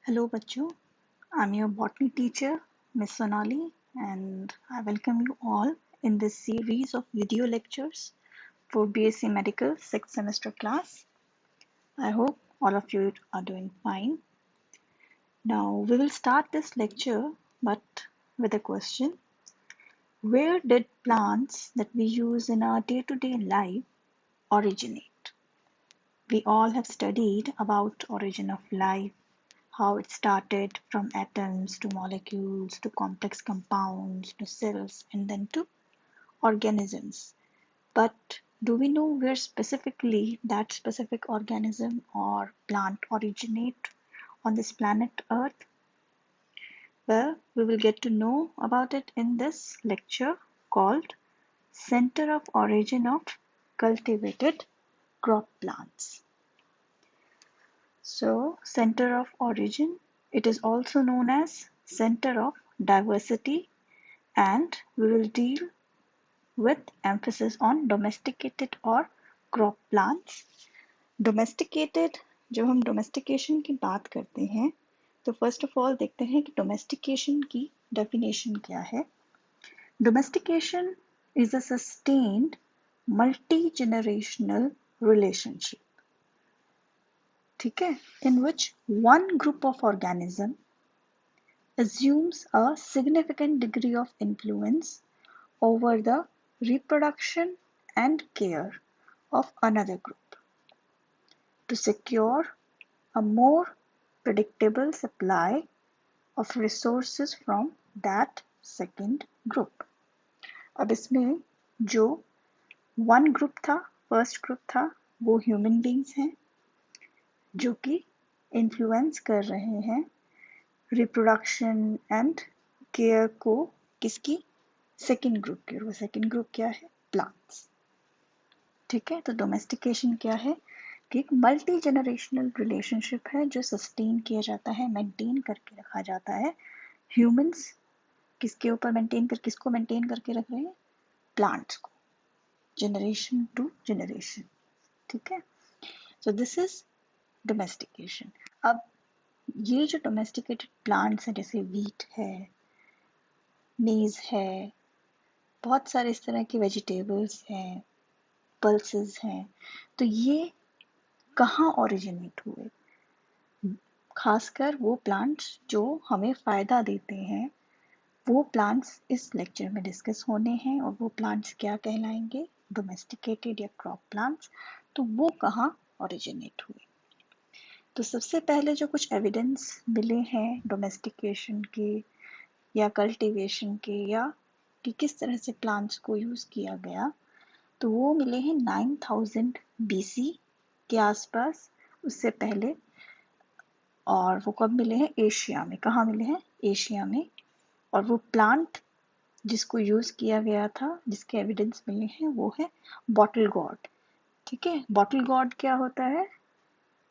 Hello बच्चों, I'm your botany teacher, Miss Sonali, and I welcome you all in this series of video lectures for BSc Medical 6th semester class. I hope all of you are doing fine. Now we will start this lecture but with a question. Where did plants that we use in our day-to-day life originate? We all have studied about origin of life, how it started from atoms to molecules to complex compounds to cells and then to organisms. But do we know where specifically that specific organism or plant originate on this planet Earth? Well, we will get to know about it in this lecture called Center of Origin of Cultivated Crop Plants. So, center of origin, it is also known as center of diversity, and we will deal with emphasis on domesticated or crop plants. Domesticated, जब हम domestication की बात करते हैं तो first of all देखते हैं कि domestication की definition क्या है. Domestication is a sustained multi-generational relationship, ठीक है, in which one group of organism assumes a significant degree of influence over the reproduction and care of another group to secure a more predictable supply of resources from that second group. अब इसमें जो one group था, first group था, वो human beings हैं जो कि influence कर रहे हैं रिप्रोडक्शन एंड केयर को किसकी, सेकेंड ग्रुप की. वो सेकेंड ग्रुप क्या है, प्लांट्स. ठीक है, तो डोमेस्टिकेशन क्या है कि एक मल्टी जनरेशनल रिलेशनशिप है जो सस्टेन किया जाता है, मेंटेन करके रखा जाता है. ह्यूमंस किसके ऊपर मेंटेन कर, किसको मेंटेन करके रख रहे हैं, प्लांट्स को, जनरेशन टू जनरेशन. ठीक है, सो दिस इज डोमेस्टिकेशन. अब ये जो डोमेस्टिकेटेड प्लांट्स हैं जैसे वीट है, मेज है, बहुत सारे इस तरह के वेजिटेबल्स हैं, पल्सेस हैं, तो ये कहाँ ओरिजिनेट हुए? खासकर वो प्लांट्स जो हमें फ़ायदा देते हैं, वो प्लांट्स इस लेक्चर में डिस्कस होने हैं. और वो प्लांट्स क्या कहलाएंगे, डोमेस्टिकेटेड या क्रॉप प्लांट्स. तो वो कहाँ ओरिजिनेट हुए? तो सबसे पहले जो कुछ एविडेंस मिले हैं डोमेस्टिकेशन के या कल्टीवेशन के, या कि किस तरह से प्लांट्स को यूज़ किया गया, तो वो मिले हैं 9000 BC के आसपास, उससे पहले. और वो कब मिले हैं, एशिया में. कहाँ मिले हैं, एशिया में. और वो प्लांट जिसको यूज़ किया गया था, जिसके एविडेंस मिले हैं, वो है बॉटल गॉर्ड. ठीक है, बॉटल गॉर्ड क्या होता है,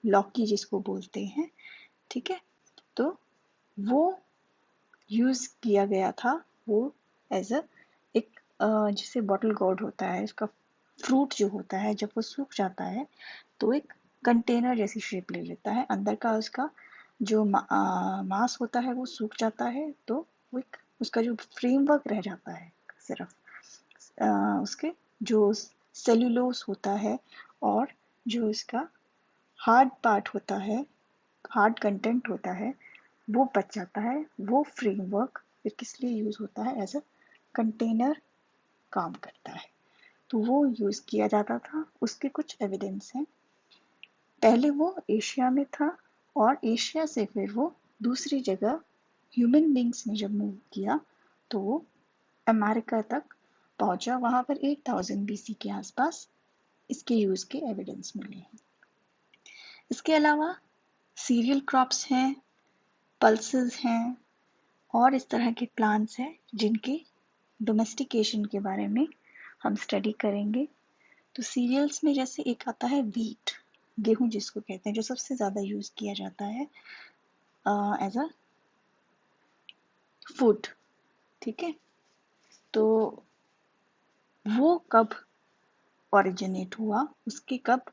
लॉकी जिसको बोलते हैं. ठीक है, तो वो यूज़ किया गया था, वो एज अ एक जैसे बॉटल गॉर्ड होता है, इसका फ्रूट जो होता है जब वो सूख जाता है तो एक कंटेनर जैसी शेप ले लेता है. अंदर का उसका जो मांस होता है वो सूख जाता है, तो वो एक उसका जो फ्रेमवर्क रह जाता है, सिर्फ उसके जो सेल्यूलोस होता है और जो इसका हार्ड पार्ट होता है, हार्ड कंटेंट होता है, वो बच जाता है. वो फ्रेमवर्क फिर किस लिए यूज़ होता है, एज अ कंटेनर काम करता है. तो वो यूज़ किया जाता था. उसके कुछ एविडेंस हैं. पहले वो एशिया में था और एशिया से फिर वो दूसरी जगह ह्यूमन बींग्स ने जब मूव किया तो वो अमेरिका तक पहुंचा. वहाँ पर 8000 BC के आसपास इसके यूज़ के एविडेंस मिले हैं. इसके अलावा सीरियल क्रॉप्स हैं, पल्सेस हैं और इस तरह के प्लांट्स हैं जिनके डोमेस्टिकेशन के बारे में हम स्टडी करेंगे. तो सीरियल्स में जैसे एक आता है व्हीट, गेहूं जिसको कहते हैं, जो सबसे ज़्यादा यूज़ किया जाता है एज अ फूड. ठीक है, तो वो कब ओरिजिनेट हुआ, उसके कब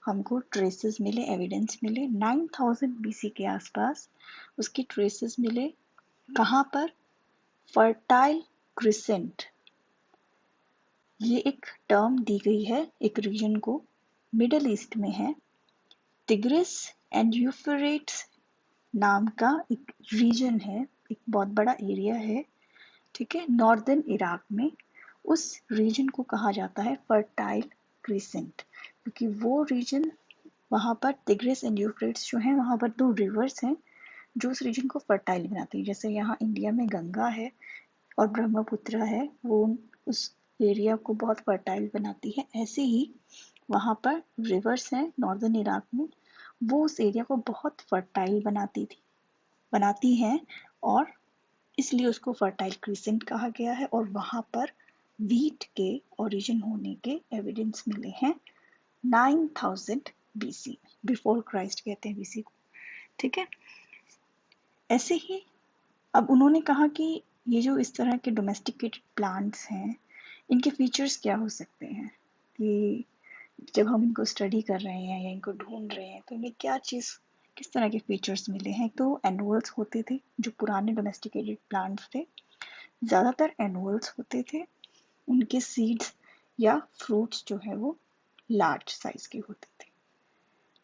हमको ट्रेसेस मिले, एविडेंस मिले 9000 BC के आसपास उसके ट्रेसेस मिले। कहाँ पर? फर्टाइल क्रिसेंट, ये एक टर्म दी गई है एक रीजन को, मिडल ईस्ट में है। तिग्रिस एंड यूफ्रेट्स नाम का एक रीजन है, एक बहुत बड़ा एरिया है, ठीक है, नॉर्दर्न इराक में। उस रीजन को कहा जाता है फर्टाइल क्रिसेंट, क्योंकि वो रीजन, वहाँ पर तिग्रिस एंड यूफ्रेट्स जो हैं, वहाँ पर दो रिवर्स हैं जो उस रीजन को फर्टाइल बनाती है। जैसे यहाँ इंडिया में गंगा है और ब्रह्मपुत्र है, वो उस एरिया को बहुत फर्टाइल बनाती है, ऐसे ही वहाँ पर रिवर्स हैं नॉर्दर्न इराक में, वो उस एरिया को बहुत फर्टाइल बनाती हैं, और इसलिए उसको फर्टाइल क्रिसेंट कहा गया है। और वहाँ पर व्हीट के ओरिजिन होने के एविडेंस मिले हैं 9000 BC, बिफोर क्राइस्ट कहते हैं BC को, ठीक है। ऐसे ही अब उन्होंने कहा कि ये जो इस तरह के डोमेस्टिकेटेड प्लांट्स हैं, इनके फीचर्स क्या हो सकते हैं, कि जब हम इनको स्टडी कर रहे हैं या इनको ढूंढ रहे हैं तो इनमें क्या चीज़, किस तरह के फीचर्स मिले हैं। तो एनुअल्स होते थे, जो पुराने डोमेस्टिकेटेड प्लांट्स थे ज़्यादातर एनुअल्स होते थे, उनके सीड्स या फ्रूट्स जो है वो लार्ज साइज के होते थे,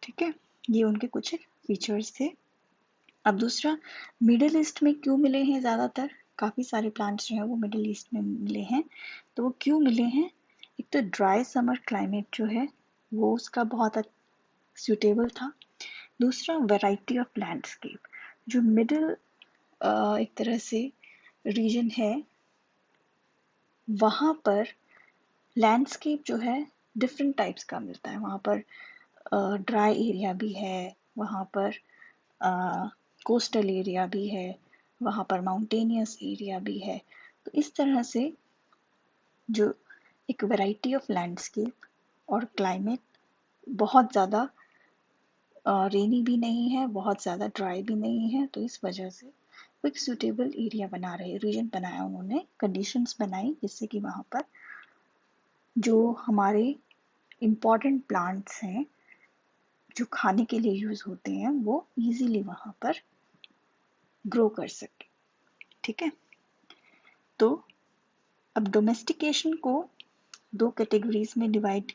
ठीक है। ये उनके कुछ फीचर्स थे। अब दूसरा, मिडिल ईस्ट में क्यों मिले हैं ज़्यादातर, काफ़ी सारे प्लांट्स जो हैं वो मिडिल ईस्ट में मिले हैं। तो वो क्यों मिले हैं? एक तो ड्राई समर क्लाइमेट जो है वो उसका बहुत सूटेबल था। दूसरा, वैरायटी ऑफ लैंडस्केप, जो मिडिल एक तरह से रीजन है, वहाँ पर लैंडस्केप जो है डिफरेंट टाइप्स का मिलता है। वहाँ पर ड्राई एरिया भी है, वहाँ पर कोस्टल एरिया भी है, वहाँ पर माउंटेनियस एरिया भी है। तो इस तरह से जो एक वैरायटी ऑफ लैंडस्केप और क्लाइमेट, बहुत ज़्यादा रेनी भी नहीं है, बहुत ज़्यादा ड्राई भी नहीं है, तो इस वजह से वो एक सूटेबल एरिया बना रहे, रीजन बनाया उन्होंने, कंडीशंस बनाई जिससे कि वहाँ पर जो हमारे इम्पॉर्टेंट प्लांट्स हैं जो खाने के लिए यूज़ होते हैं वो इजीली वहाँ पर ग्रो कर सके, ठीक है। तो अब डोमेस्टिकेशन को दो कैटेगरीज में डिवाइड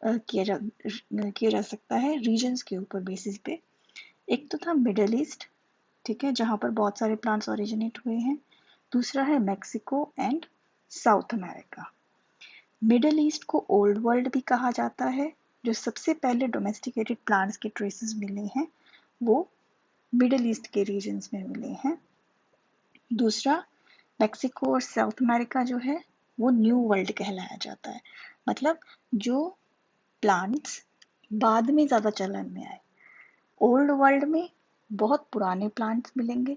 किया जा सकता है रीजन्स के ऊपर बेसिस पे। एक तो था मिडल ईस्ट, ठीक है, जहाँ पर बहुत सारे प्लांट्स ओरिजिनेट हुए हैं। दूसरा है Mexico and south America. Middle east को ओल्ड वर्ल्ड भी कहा जाता है, जो सबसे पहले डोमेस्टिकेटेड प्लांट्स के ट्रेसेस मिले हैं वो मिडल ईस्ट के रीजन्स में मिले हैं। दूसरा, मैक्सिको और साउथ अमेरिका जो है वो न्यू वर्ल्ड कहलाया जाता है, मतलब जो प्लांट्स बाद में ज़्यादा चलन में आए। ओल्ड वर्ल्ड में बहुत पुराने प्लांट्स मिलेंगे,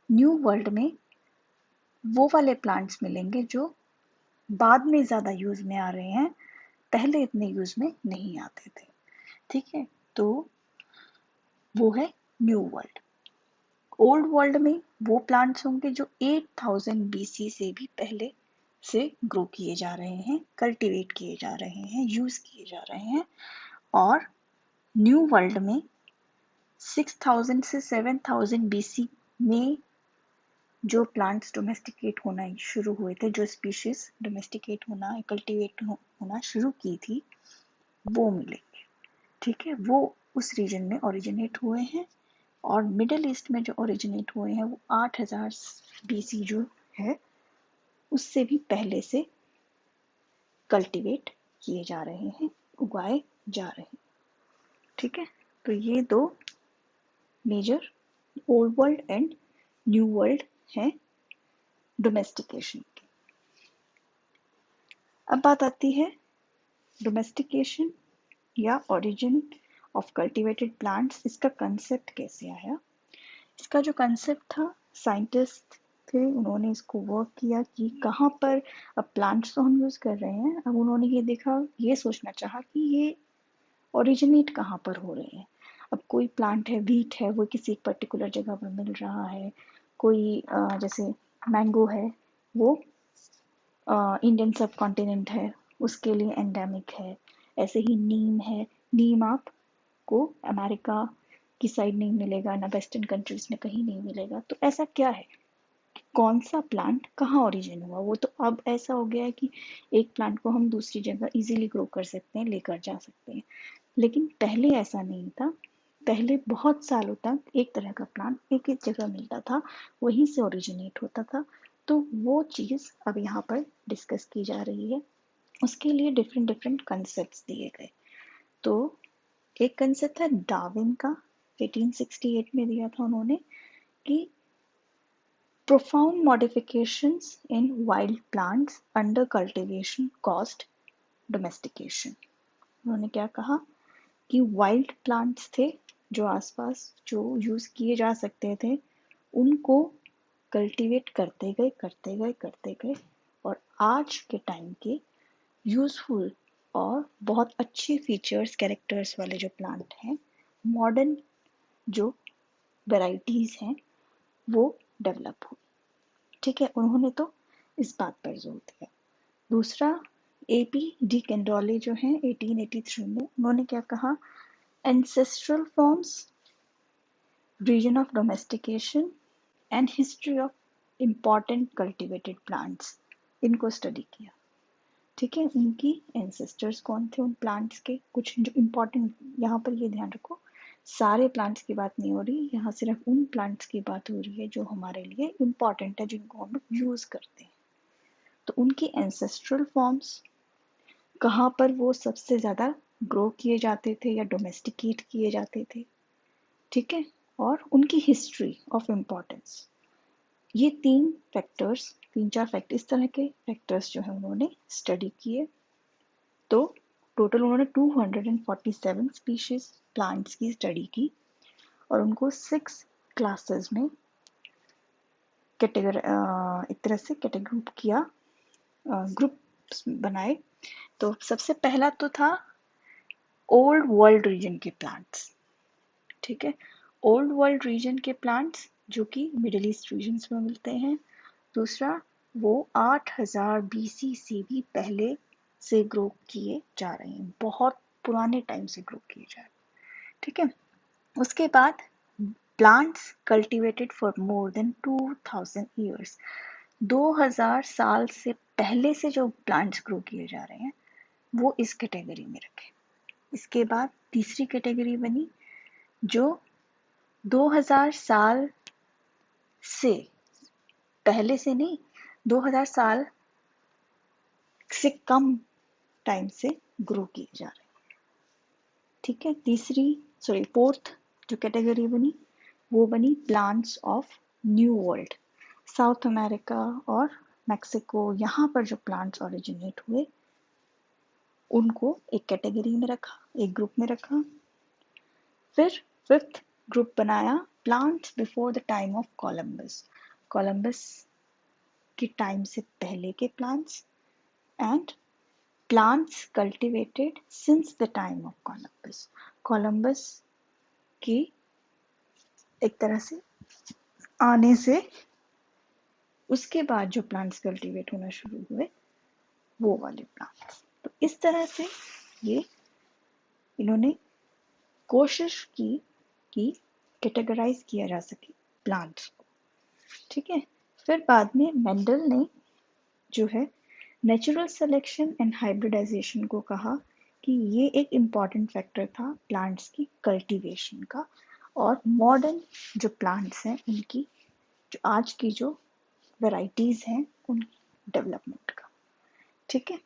न्यू वर्ल्ड में वो वाले प्लांट्स मिलेंगे जो बाद में ज़्यादा यूज़ में आ रहे हैं, पहले इतने यूज़ में नहीं आते थे, ठीक है। तो वो है न्यू वर्ल्ड। ओल्ड वर्ल्ड में वो प्लांट्स होंगे जो 8000 BC से भी पहले से ग्रो किए जा रहे हैं, कल्टीवेट किए जा रहे हैं, यूज़ किए जा रहे हैं। और न्यू वर्ल्ड में 6000 से 7000 BC में जो प्लांट्स डोमेस्टिकेट होना शुरू हुए थे, जो स्पीशीज डोमेस्टिकेट होना, कल्टीवेट होना शुरू की थी, वो मिलेंगे, ठीक है। वो उस रीजन में ओरिजिनेट हुए हैं। और मिडिल ईस्ट में जो ओरिजिनेट हुए हैं वो 8000 BC जो है उससे भी पहले से कल्टीवेट किए जा रहे हैं, उगाए जा रहे हैं, ठीक है। तो ये दो major old world and new world हैं डोमेस्टिकेशन की। अब बात आती है डोमेस्टिकेशन या ओरिजिन ऑफ कल्टीवेटेड प्लांट्स, इसका कंसेप्ट कैसे आया। इसका जो कंसेप्ट था, साइंटिस्ट थे, उन्होंने इसको वर्क किया कि कहाँ पर, अब प्लांट्स तो हम यूज़ कर रहे हैं, अब उन्होंने ये देखा, ये सोचना चाहा कि ये ओरिजिनेट कहाँ पर हो रहे हैं। अब कोई प्लांट है, व्हीट है, वो किसी पर्टिकुलर जगह पर मिल रहा है, कोई जैसे मैंगो है, वो इंडियन सब कॉन्टिनेंट है, उसके लिए एंडेमिक है। ऐसे ही नीम है, नीम आपको अमेरिका की साइड नहीं मिलेगा, ना वेस्टर्न कंट्रीज में कहीं नहीं मिलेगा। तो ऐसा क्या है, कौन सा प्लांट कहाँ ओरिजिन हुआ? वो तो अब ऐसा हो गया है कि एक प्लांट को हम दूसरी जगह इजीली ग्रो कर सकते हैं, लेकर जा सकते हैं, लेकिन पहले ऐसा नहीं था। पहले बहुत सालों तक एक तरह का प्लांट एक ही जगह मिलता था, वहीं से ओरिजिनेट होता था। तो वो चीज़ अब यहाँ पर डिस्कस की जा रही है। उसके लिए डिफरेंट डिफरेंट कंसेप्ट दिए गए। तो एक कंसेप्ट है डार्विन का, 1868 में दिया था उन्होंने, कि profound modifications in wild plants under cultivation caused domestication। उन्होंने क्या कहा कि वाइल्ड प्लांट्स थे जो आसपास जो यूज किए जा सकते थे, उनको कल्टीवेट करते गए और आज के टाइम के यूजफुल और बहुत अच्छे फीचर्स कैरेक्टर्स वाले जो प्लांट हैं, मॉडर्न जो वैराइटीज हैं, वो डेवलप हुई। ठीक है, उन्होंने तो इस बात पर जोर दिया। दूसरा, AP डी कैंडोले जो हैं 1883 में, उन्होंने क्या कहा, ancestral forms, region of domestication and history of important cultivated plants, इनको स्टडी किया। ठीक है, उनकी एंसेस्टर्स कौन थे उन प्लांट्स के, कुछ जो इम्पोर्टेंट, यहाँ पर ये ध्यान रखो सारे प्लांट्स की बात नहीं हो रही, यहाँ सिर्फ उन प्लांट्स की बात हो रही है जो हमारे लिए इम्पोर्टेंट है, जिनको हम लोग यूज करते हैं। तो उनकी एंसेस्ट्रल फॉर्म्स, कहाँ पर वो सबसे ज़्यादा ग्रो किए जाते थे या डोमेस्टिकेट किए जाते थे। ठीक है, और उनकी हिस्ट्री ऑफ इम्पोर्टेंस, ये तीन चार फैक्ट, इस तरह के फैक्टर्स जो है उन्होंने स्टडी किए। तो टोटल उन्होंने 247 स्पीशीज प्लांट्स की स्टडी की और उनको 6 क्लासेस में एक तरह से कैटेगरी किया, ग्रुप्स बनाए। तो सबसे पहला तो था ओल्ड वर्ल्ड रीजन के प्लांट्स। ठीक है, ओल्ड वर्ल्ड रीजन के प्लांट्स जो कि मिडिल ईस्ट रीजन्स में मिलते हैं। दूसरा, वो 8000 BC से भी पहले से ग्रो किए जा रहे हैं, बहुत पुराने टाइम से ग्रो किए जा रहे हैं। ठीक है, उसके बाद plants cultivated for more than 2000 years, 2000 साल से पहले से जो प्लांट्स ग्रो किए जा रहे हैं वो इस कैटेगरी में रखे। इसके बाद तीसरी कैटेगरी बनी जो 2000 साल से पहले से नहीं, 2000 साल से कम टाइम से ग्रो किए जा रहे हैं। ठीक है, फोर्थ जो कैटेगरी बनी वो बनी plants of new world, south America और मैक्सिको, यहाँ पर जो प्लांट्स ओरिजिनेट हुए उनको एक कैटेगरी में रखा, एक ग्रुप में रखा। फिर फिफ्थ ग्रुप बनाया plants before the time of Columbus, Columbus के टाइम से पहले के plants, and plants cultivated since the time of Columbus, Columbus की एक तरह से आने से उसके बाद जो प्लांट्स कल्टीवेट होना शुरू हुए वो वाले प्लांट्स। तो इस तरह से ये इन्होंने कोशिश की कि कैटेगराइज किया जा सके प्लांट्स को। ठीक है, फिर बाद में मेंडल ने जो है नेचुरल सिलेक्शन एंड हाइब्रिडाइजेशन को कहा कि ये एक इम्पॉर्टेंट फैक्टर था प्लांट्स की कल्टीवेशन का और मॉडर्न जो प्लांट्स हैं उनकी, जो आज की जो वैराइटीज हैं उन डेवलपमेंट का। ठीक है,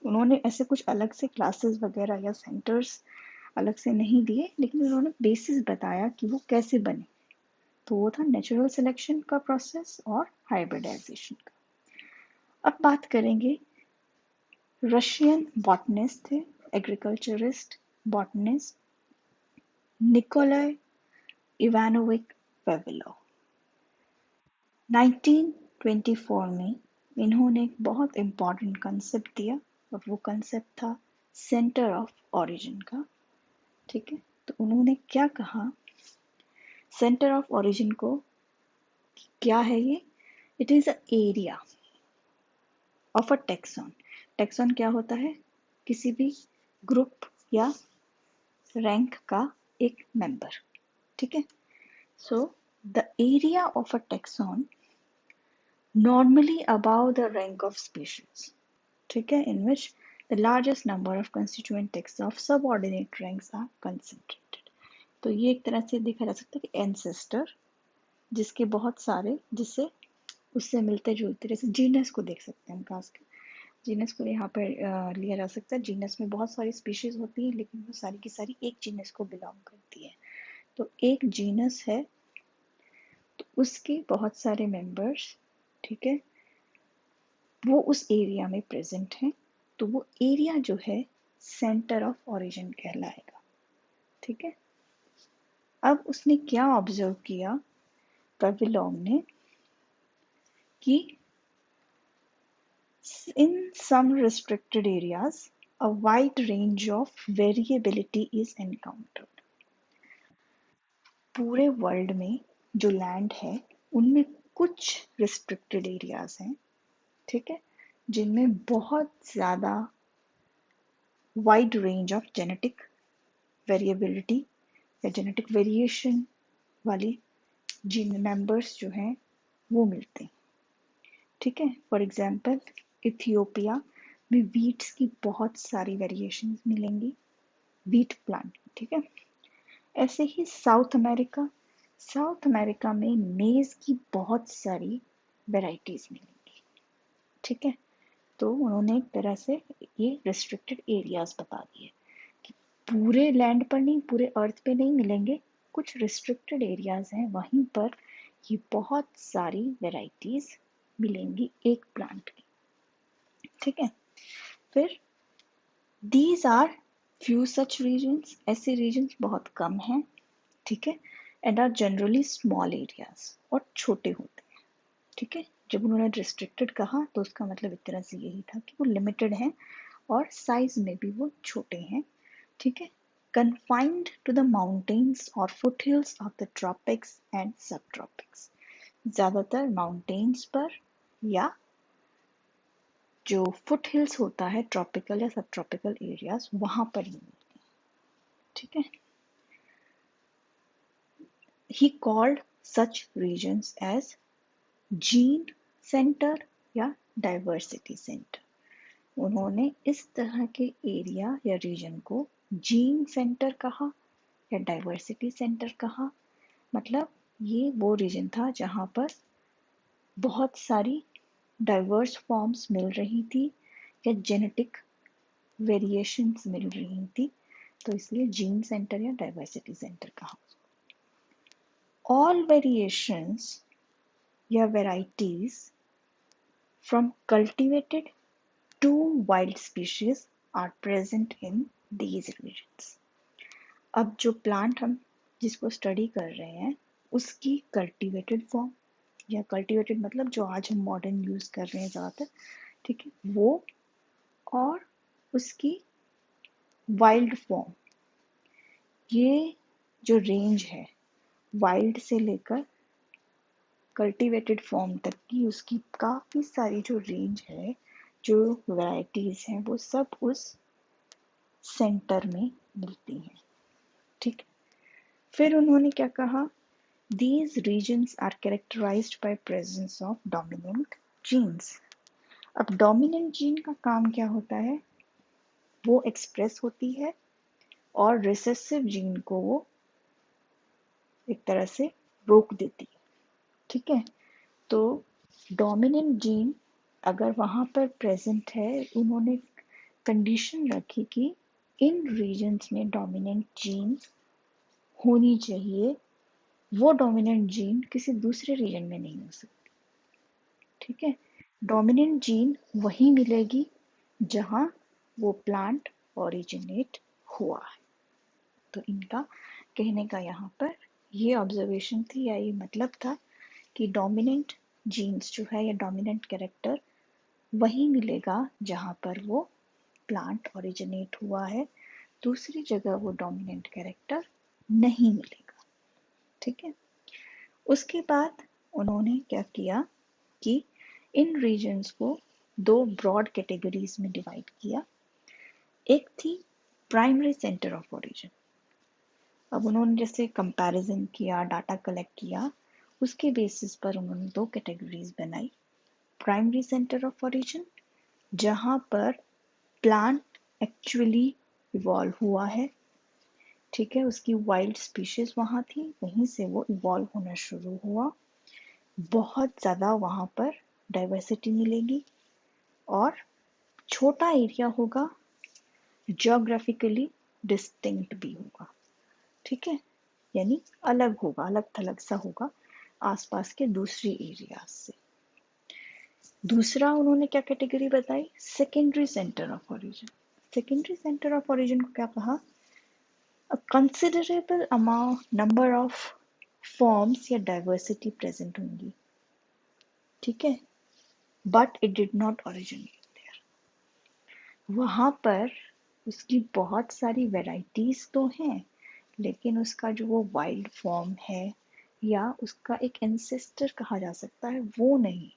उन्होंने ऐसे कुछ अलग से क्लासेस वगैरह या सेंटर्स अलग से नहीं दिए, लेकिन उन्होंने बेसिस बताया कि वो कैसे बने। तो वो था नेचुरल सिलेक्शन का प्रोसेस और हाइब्रिडाइजेशन का। अब बात करेंगे, रशियन बॉटनिस्ट थे, एग्रीकल्चरिस्ट बॉटनिस्ट निकोलाई इवानोविक वेविलोव। 1924 में इन्होंने एक बहुत इम्पॉर्टेंट कंसेप्ट दिया और वो कंसेप्ट था सेंटर ऑफ ओरिजिन का। ठीक है, तो उन्होंने क्या कहा सेंटर ऑफ ओरिजिन को, क्या है ये, it is a area of a tax on. Tax on क्या होता है, किसी भी ग्रुप या रैंक का एक मेंबर, ठीक है। So the area of a taxon normally above the rank of species, ठीक है, in which the largest number of constituent texts of subordinate ranks are concentrated। तो ये एक तरह से देखा जा सकता है कि ancestor जिसके बहुत सारे, जिससे उससे मिलते जुलते, जैसे जीनस को देख सकते हैं हम, खास कर जीनस को यहाँ पर लिया जा सकता है। जीनस में बहुत सारी स्पीशीज होती है, लेकिन वो सारी की सारी एक जीनस को बिलोंग करती है। तो एक जीनस है तो उसके बहुत सारे मेंबर्स, ठीक है, वो उस एरिया में प्रेजेंट हैं, तो वो एरिया जो है सेंटर ऑफ ओरिजिन कहलाएगा, ठीक है। अब उसने क्या ऑब्जर्व किया पाविलोव ने कि in some restricted areas a wide range of variability is encountered। पूरे वर्ल्ड में जो लैंड है उनमें कुछ रिस्ट्रिक्टेड एरियाज हैं, ठीक है, जिनमें बहुत ज़्यादा wide range of genetic variability या जेनेटिक वेरिएशन वाली जीन मेंबर्स जो हैं वो मिलते हैं, ठीक है। फॉर एग्जांपल इथियोपिया में वीट्स की बहुत सारी वेरिएशंस मिलेंगी, वीट प्लांट, ठीक है। ऐसे ही साउथ अमेरिका में मेज की बहुत सारी वेराइटीज मिलेंगी, ठीक है। तो उन्होंने एक तरह से ये रिस्ट्रिक्टेड एरियाज बता दिए कि पूरे लैंड पर नहीं, पूरे अर्थ पे नहीं मिलेंगे, कुछ रिस्ट्रिक्टेड एरियाज हैं वहीं पर ये बहुत सारी वेराइटीज मिलेंगी एक प्लांट की, ठीक है। फिर these are few such regions, ऐसे रीजन्स बहुत कम हैं, ठीक है, and are generally small areas, और छोटे होते हैं, ठीक है। जब उन्होंने रिस्ट्रिक्टेड कहा तो उसका मतलब एक तरह से यही था कि वो लिमिटेड हैं और साइज में भी वो छोटे हैं, ठीक है। confined to the mountains or foothills of the tropics and subtropics, ज़्यादातर माउंटेन्स पर या जो फुट हिल्स होता है ट्रॉपिकल या सब ट्रॉपिकल एरियाज वहां पर ही मिलते हैं, ठीक है। He called such regions as gene centre या डाइवर्सिटी सेंटर। उन्होंने इस तरह के एरिया या रीजन को जीन सेंटर कहा या डाइवर्सिटी सेंटर कहा। मतलब ये वो रीजन था जहाँ पर बहुत सारी डाइवर्स फॉर्म्स मिल रही थी या जेनेटिक वेरिएशंस मिल रही थी, तो इसलिए जीन सेंटर या डाइवर्सिटी सेंटर कहा। ऑल वेरिएशंस या varieties from cultivated to wild species are present in these regions। अब जो प्लांट हम जिसको स्टडी कर रहे हैं उसकी कल्टीवेटेड फॉर्म, या कल्टीवेटेड मतलब जो आज हम मॉडर्न यूज कर रहे हैं ज़्यादातर, ठीक है, वो, और उसकी वाइल्ड फॉर्म, ये जो रेंज है वाइल्ड से लेकर कल्टीवेटेड फॉर्म तक की उसकी काफ़ी सारी जो रेंज है, जो वैरायटीज़ हैं, वो सब उस सेंटर में मिलती हैं, ठीक। फिर उन्होंने क्या कहा, these regions are characterized by presence of dominant genes. अब डोमिनेंट जीन का काम क्या होता है, वो एक्सप्रेस होती है और रिसेसिव जीन को वो एक तरह से रोक देती है, ठीक है। तो डोमिनेंट जीन अगर वहाँ पर प्रेजेंट है, उन्होंने कंडीशन रखी कि इन रीजन्स में डोमिनेंट जीन होनी चाहिए, वो डोमिनेंट जीन किसी दूसरे रीजन में नहीं हो सकती, ठीक है। डोमिनेंट जीन वहीं मिलेगी जहाँ वो प्लांट ओरिजिनेट हुआ है। तो इनका कहने का यहाँ पर ये ऑब्जर्वेशन थी या ये मतलब था कि डोमिनेंट जीन्स जो है या डोमिनेंट कैरेक्टर वहीं मिलेगा जहाँ पर वो प्लांट ओरिजिनेट हुआ है, दूसरी जगह वो डोमिनेंट कैरेक्टर नहीं मिलेगा, ठीक है। उसके बाद उन्होंने क्या किया कि इन रीजन्स को दो ब्रॉड कैटेगरीज में डिवाइड किया। एक थी प्राइमरी सेंटर ऑफ ओरिजिन, अब उन्होंने जैसे कंपैरिजन किया, डाटा कलेक्ट किया, उसके बेसिस पर उन्होंने 2 कैटेगरीज बनाई। प्राइमरी सेंटर ऑफ ओरिजिन, जहाँ पर प्लांट एक्चुअली इवॉल्व हुआ है, ठीक है, उसकी वाइल्ड स्पीशीज वहाँ थी, वहीं से वो इवॉल्व होना शुरू हुआ। बहुत ज़्यादा वहाँ पर डाइवर्सिटी मिलेगी और छोटा एरिया होगा, जियोग्राफिकली डिस्टिंक्ट भी होगा, ठीक है, यानी अलग होगा, अलग थलग सा होगा आसपास के दूसरी एरिया से। दूसरा उन्होंने क्या कैटेगरी बताई, secondary centre of origin. Secondary centre of origin को क्या कहा, a considerable amount number of forms या डाइवर्सिटी प्रेजेंट होंगी, ठीक है, but it did not originate there. वहां पर उसकी बहुत सारी वेराइटीज तो हैं, लेकिन उसका जो वो वाइल्ड फॉर्म है या उसका एक एंसेस्टर कहा जा सकता है, वो नहीं।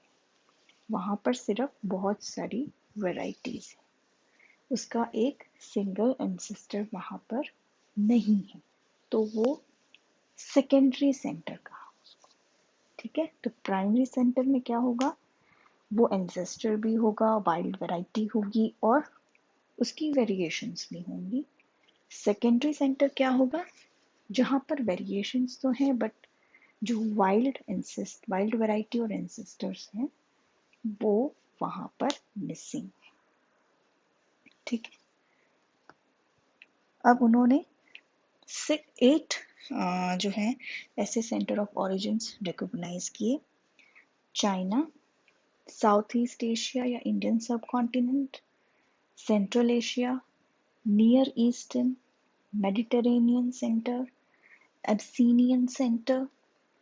वहां पर सिर्फ बहुत सारी वेराइटीज है, उसका एक सिंगल एंसेस्टर वहां पर नहीं है, तो वो सेकेंडरी सेंटर कहा उसको, ठीक है। तो प्राइमरी सेंटर में क्या होगा, वो एंसेस्टर भी होगा, वाइल्ड वैरायटी होगी और उसकी वेरिएशंस भी होंगी। सेकेंडरी सेंटर क्या होगा, जहाँ पर वेरिएशंस तो हैं बट जो वाइल्ड वैरायटी और एंसेस्टर्स हैं वो वहाँ पर मिसिंग है, ठीक है। अब उन्होंने 8 जो है ऐसे सेंटर ऑफ ओरिजिन्स रिकॉग्नाइज किए। चाइना, साउथ ईस्ट एशिया या Indian subcontinent, central Asia, near eastern, Mediterranean centre, Abyssinian centre,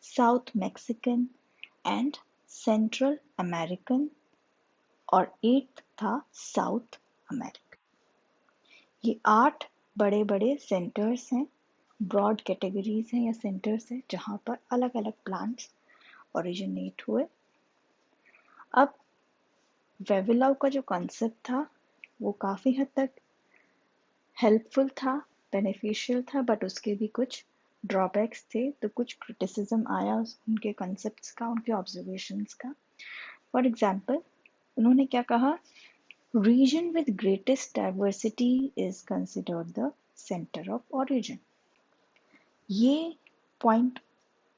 south Mexican and central American, और 8th था साउथ अमेरिका। ये 8 बड़े बड़े सेंटर्स हैं, ब्रॉड कैटेगरीज हैं या सेंटर्स हैं, जहाँ पर अलग अलग प्लांट्स ओरिजिनेट हुए। अब वेविलव का जो कॉन्सेप्ट था वो काफ़ी हद तक हेल्पफुल था, बेनिफिशियल था, बट उसके भी कुछ ड्रॉबैक्स थे, तो कुछ क्रिटिसिज्म आया उनके कॉन्सेप्ट्स का, उनके ऑब्जर्वेशंस का। फॉर एग्जाम्पल उन्होंने क्या कहा, region with greatest diversity is considered the centre of origin. ये पॉइंट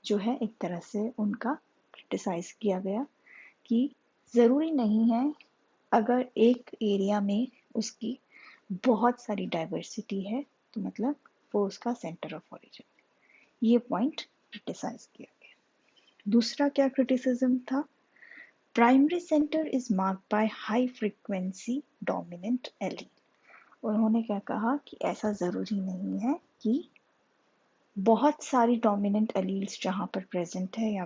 जो है एक तरह से उनका क्रिटिसाइज किया गया कि ज़रूरी नहीं है अगर एक एरिया में उसकी बहुत सारी डाइवर्सिटी है तो मतलब वो उसका सेंटर ऑफ ओरिजिन है। ये पॉइंट क्रिटिसाइज किया गया। दूसरा क्या क्रिटिसिज्म था, primary centre is marked by high frequency dominant allele. उन्होंने क्या कहा कि ऐसा ज़रूरी नहीं है कि बहुत सारी डोमिनेंट एलील्स जहाँ पर प्रेजेंट है या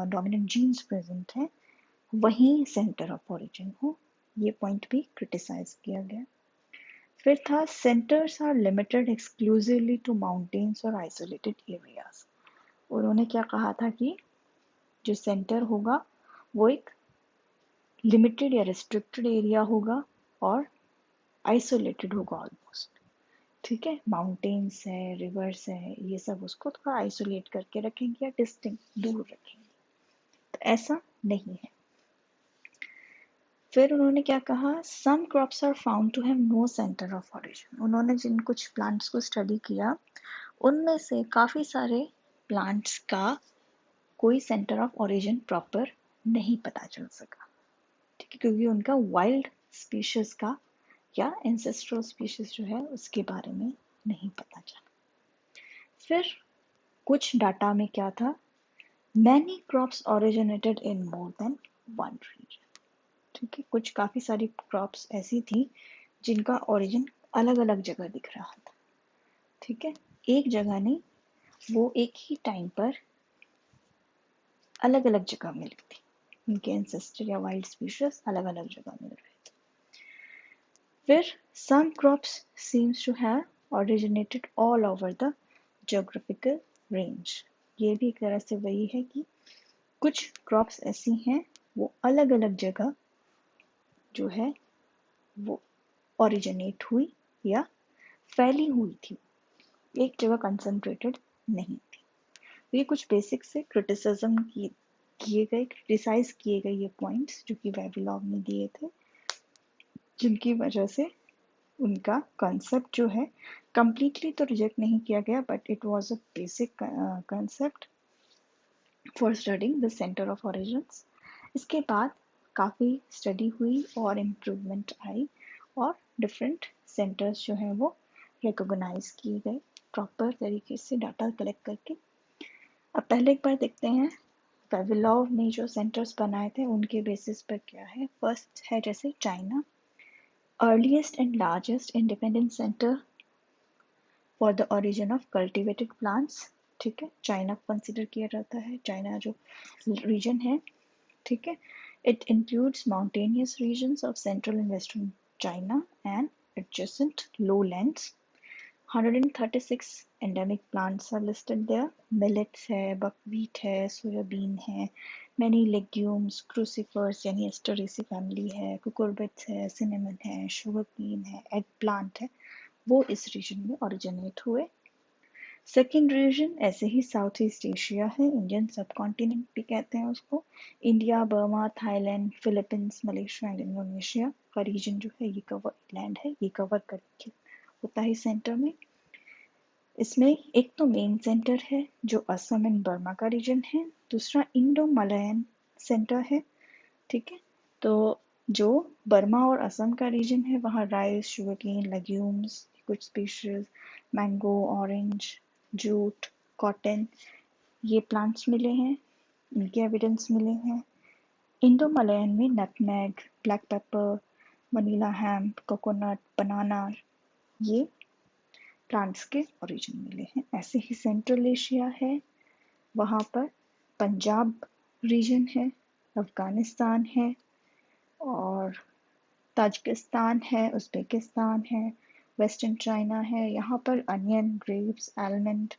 डोमिनेंट जीन्स प्रेजेंट हैं वहीं सेंटर ऑफ ओरिजिन हो। ये पॉइंट भी क्रिटिसाइज किया गया। फिर था centres are limited exclusively to mountains और आइसोलेटेड एरियाज। उन्होंने क्या कहा था कि जो सेंटर होगा वो एक लिमिटेड या रिस्ट्रिक्टेड एरिया होगा और आइसोलेटेड होगा ऑलमोस्ट, ठीक है। माउंटेन्स है, रिवर्स है, ये सब उसको थोड़ा आइसोलेट करके रखेंगे या डिस्टिंक्ट दूर रखेंगे, तो ऐसा नहीं है। फिर उन्होंने क्या कहा, some crops are found to have no centre of origin. उन्होंने जिन कुछ प्लांट्स को स्टडी किया उनमें से काफ़ी सारे प्लांट्स का कोई सेंटर ऑफ ओरिजिन प्रॉपर नहीं पता चल सका, ठीक है, क्योंकि उनका वाइल्ड स्पीशीज का या एंसेस्ट्रल स्पीशीज जो है उसके बारे में नहीं पता चला। फिर कुछ डाटा में क्या था, many crops originated in more than one region, ठीक है, कुछ काफ़ी सारी क्रॉप्स ऐसी थी जिनका ओरिजिन अलग अलग जगह दिख रहा था, ठीक है, एक जगह नहीं, वो एक ही टाइम पर अलग अलग जगह मिली थी, उनके एंसेस्टर या वाइल्ड स्पीशीज अलग अलग जगह मिल रहे थे। फिर some crops seems to have originated all over the geographical range। ये भी एक तरह से वही है कि कुछ क्रॉप्स ऐसी हैं वो अलग अलग जगह जो है वो ओरिजिनेट हुई या फैली हुई थी। एक जगह कंसंट्रेटेड नहीं थी। ये कुछ बेसिक से क्रिटिसिज्म क्रिटिसाइज किए गए ये पॉइंट्स जो कि वेविलॉव ने दिए थे, जिनकी वजह से उनका कॉन्सेप्ट जो है कंप्लीटली तो रिजेक्ट नहीं किया गया, but it was a basic concept for studying the centre of origins. इसके बाद काफ़ी स्टडी हुई और इम्प्रूवमेंट आई और डिफरेंट सेंटर्स जो हैं वो रिकॉग्नाइज किए गए प्रॉपर तरीके से डाटा कलेक्ट करके। अब पहले एक बार देखते हैं वेविलॉव ने जो सेंटर्स बनाए थे उनके बेसिस पर क्या है। फर्स्ट है जैसे China, earliest and largest independent centre for the origin of cultivated plants. ठीक है, चाइना को कंसिडर किया जाता है, चाइना जो रीजन है, ठीक है, it includes mountainous regions of central and western China and adjacent lowlands. 136 endemic plants are listed there. Millets है, buckwheat है, soyabean है, many legumes, crucifers यानी asteraceae family है, cucurbits है, cinnamon है, sugarcane है, eggplant है, वो इस रीजन में ओरिजिनेट हुए। सेकेंड रीजन ऐसे ही साउथ ईस्ट एशिया है, इंडियन सब कॉन्टिनेंट भी कहते हैं उसको। India, Burma, Thailand, Philippines, Malaysia and Indonesia का रीजन जो है ये कवर लैंड है, ये कवर करके होता है सेंटर में। इसमें एक तो मेन सेंटर है जो असम एंड बर्मा का रीजन है, दूसरा इंडो मलयन सेंटर है, ठीक है। तो जो बर्मा और असम का रीजन है वहाँ राइस, शुगरकेन, लेग्यूम्स, कुछ species, mango, orange, jute, cotton, ये प्लांट्स मिले हैं, इनके एविडेंस मिले हैं। इंडो मलयन में nutmeg, black pepper, vanilla hemp, coconut, banana, ये प्लांट्स के ओरिजिन मिले हैं। ऐसे ही सेंट्रल एशिया है, वहाँ पर पंजाब रीजन है, अफगानिस्तान है और ताजिकिस्तान है, उज़्बेकिस्तान है, वेस्टर्न चाइना है। यहाँ पर onion, grapes, almond,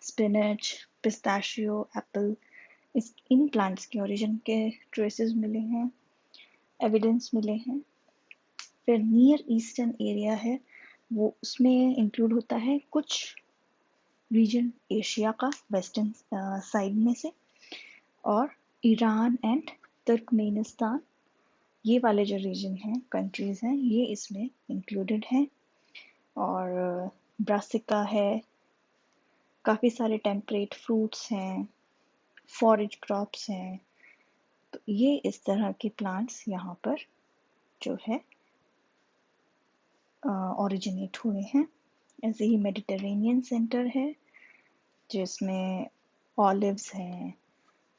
spinach, pistachio, Apple, in plants के ओरिजिन के ट्रेसेस मिले हैं, एविडेंस मिले हैं। फिर नियर ईस्टर्न एरिया है, वो उसमें इंक्लूड होता है कुछ रीजन एशिया का वेस्टर्न साइड में से, और ईरान एंड तुर्कमेनिस्तान, ये वाले जो रीजन हैं, कंट्रीज हैं, ये इसमें इंक्लूडेड हैं। और ब्रासिका है, काफ़ी सारे टेम्परेट फ्रूट्स हैं, फॉरेज क्रॉप्स हैं। तो ये इस तरह के प्लांट्स यहाँ पर जो है ओरिजिनेट हुए हैं। ऐसे ही मेडिटेरेनियन सेंटर है जिसमें ऑलिव्स हैं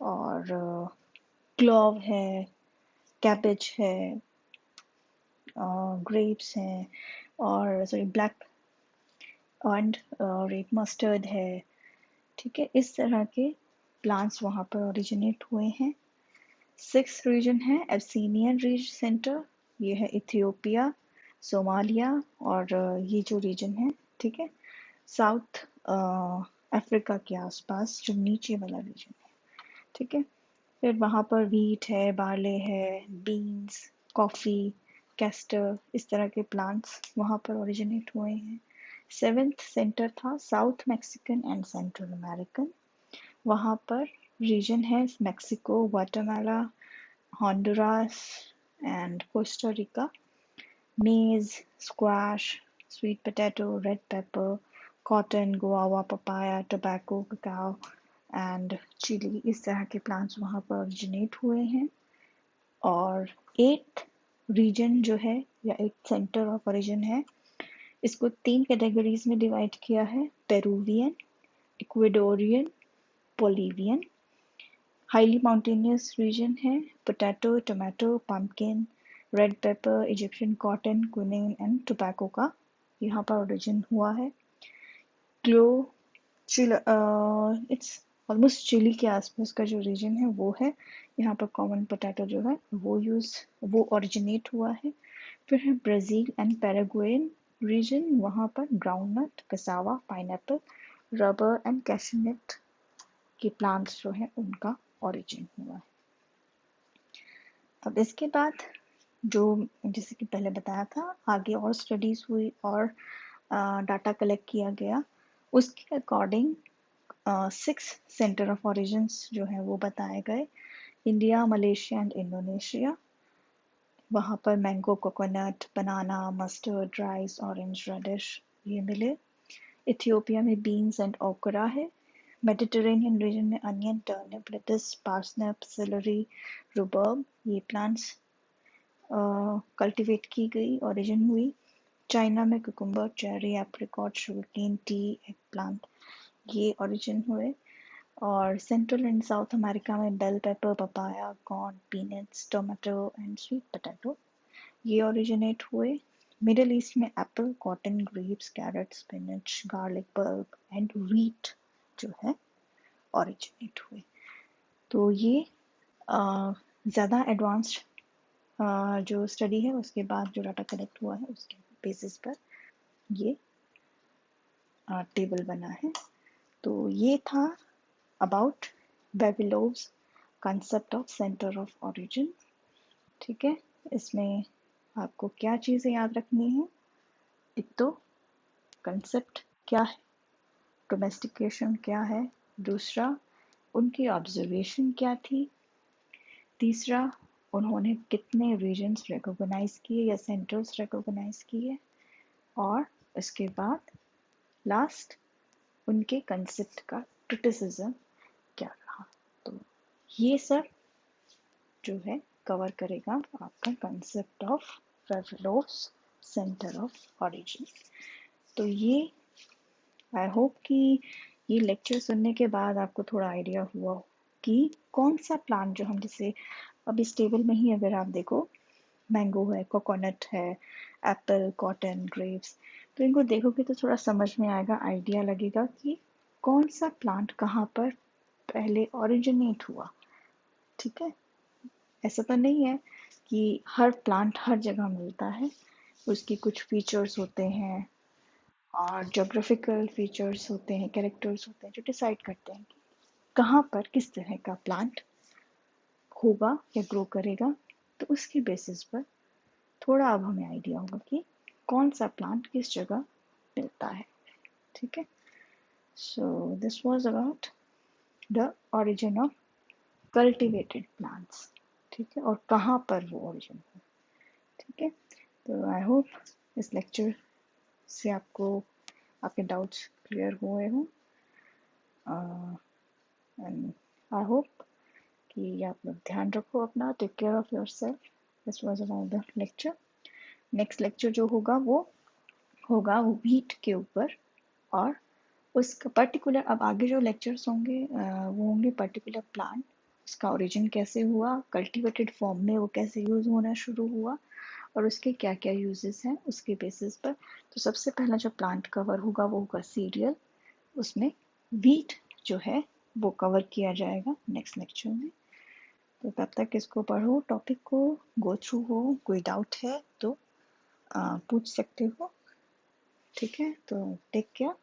और क्लोव है, कैबेज है, ग्रेप्स हैं और sorry black and red mustard है, ठीक है। इस तरह के प्लांट्स वहाँ पर ओरिजिनेट हुए हैं। सिक्स रीजन है एब्सीनियन रीज सेंटर, ये है इथियोपिया, सोमालिया और ये जो रीजन है, ठीक है, साउथ अफ्रीका के आसपास जो नीचे वाला रीजन है, ठीक है। फिर वहाँ पर व्हीट है, बार्ले है, बीन्स, कॉफ़ी, कैस्टर, इस तरह के प्लांट्स वहाँ पर ओरिजिनेट हुए हैं। सेवेंथ सेंटर था south Mexican and central American, वहाँ पर रीजन है Mexico, Guatemala, Honduras and Costa Rica. Maize, squash, sweet potato, red pepper, cotton, guava, papaya, tobacco, cacao and chilli, इस तरह के प्लांट्स वहाँ पर ओरिजिनेट हुए हैं। और एट्थ रीजन जो है या एट्थ सेंटर ऑफ ओरिजिन है, इसको तीन कैटेगरीज में डिवाइड किया है, Peruvian, Ecuadorian, Bolivian. Highly mountainous region है, potato, tomato, pumpkin, red pepper, Egyptian cotton, quinine and tobacco का यहाँ पर ओरिजिन हुआ है। ग्लो इट्स ऑलमोस्ट चिली के आसपास का जो रीजन है वो है, यहाँ पर कॉमन पोटैटो जो है वो ओरिजिनेट हुआ है। फिर है ब्राज़ील एंड पैराग्वेन रीजन, वहाँ पर groundnut, cassava, pineapple, rubber and cashew nut के प्लांट्स जो है उनका ओरिजिन हुआ है। अब इसके बाद जो जैसे कि पहले बताया था, आगे और स्टडीज हुई और डाटा कलेक्ट किया गया। उसके अकॉर्डिंग 6 सेंटर ऑफ ओरिजिन्स जो हैं वो बताए गए। इंडिया, मलेशिया एंड इंडोनेशिया, वहाँ पर mango, coconut, banana, mustard, rice, orange, radish ये मिले। इथियोपिया में बीन्स एंड ओकरा है। मेडिटेरेनियन रीजन में onion, turnip, lettuce, parsnip, celery, rhubarb ये प्लांट्स कल्टीवेट की गई, ओरिजिन हुई। चाइना में cucumber, cherry, apricot, sugarcane, tea, egg plant ये ओरिजिन हुए। और सेंट्रल एंड साउथ अमेरिका में bell pepper, papaya, corn, peanuts, tomato and sweet potato ये ओरिजिनेट हुए। मिडिल ईस्ट में apple, cotton, grapes, carrot, spinach, garlic bulb and wheat जो है originate हुए। तो ये ज़्यादा एडवांस्ड जो स्टडी है उसके बाद जो डाटा कलेक्ट हुआ है उसके बेसिस पर ये टेबल बना है। तो ये था about Vavilov's concept of centre of origin. ठीक है, इसमें आपको क्या चीज़ें याद रखनी है? एक तो कंसेप्ट क्या है, डोमेस्टिकेशन क्या है, दूसरा उनकी ऑब्जर्वेशन क्या थी, तीसरा उन्होंने कितने रीजन्स रिकॉग्नाइज किए या सेंटर्स रिकॉग्नाइज किए, और इसके बाद लास्ट उनके कंसेप्ट का क्रिटिसिज्म क्या रहा। तो ये सब जो है कवर करेगा आपका concept of Vavilov's centre of origin. तो ये आई होप कि ये लेक्चर सुनने के बाद आपको थोड़ा आइडिया हुआ हो कि कौन सा प्लांट जो हम जैसे अब इस टेबल में ही अगर आप देखो मैंगो है, कोकोनट है, एप्पल, कॉटन, ग्रेप्स, तो इनको देखोगे तो थोड़ा समझ में आएगा, आइडिया लगेगा कि कौन सा प्लांट कहाँ पर पहले ओरिजिनेट हुआ। ठीक है, ऐसा तो नहीं है कि हर प्लांट हर जगह मिलता है, उसकी कुछ फीचर्स होते हैं और जोग्राफिकल फीचर्स होते हैं, कैरेक्टर्स होते हैं जो डिसाइड करते हैं कि कहाँ पर किस तरह का प्लांट होगा या ग्रो करेगा। तो उसके बेसिस पर थोड़ा अब हमें आइडिया होगा कि कौन सा प्लांट किस जगह मिलता है। ठीक है, so this was about the origin of cultivated plants. ठीक है, और कहाँ पर वो ओरिजिन है। ठीक है, तो आई होप इस लेक्चर से आपको आपके डाउट्स क्लियर हुए हों, एंड आई होप कि आप लोग ध्यान रखो अपना, take care of yourself. This was about the lecture. Next lecture जो होगा वो होगा व्हीट के ऊपर, और उसका पर्टिकुलर अब आगे जो लेक्चर्स होंगे वो होंगे पर्टिकुलर प्लांट, उसका ओरिजिन कैसे हुआ, कल्टीवेटेड फॉर्म में वो कैसे यूज़ होना शुरू हुआ और उसके क्या क्या यूजेस हैं उसके बेसिस पर। तो सबसे पहला जो प्लांट कवर होगा वो होगा सीरियल, उसमें व्हीट जो है वो कवर किया जाएगा नेक्स्ट लेक्चर में। तो तब तक इसको पढ़ो, टॉपिक को गो थ्रू हो, कोई डाउट है तो पूछ सकते हो। ठीक है, तो टेक केयर।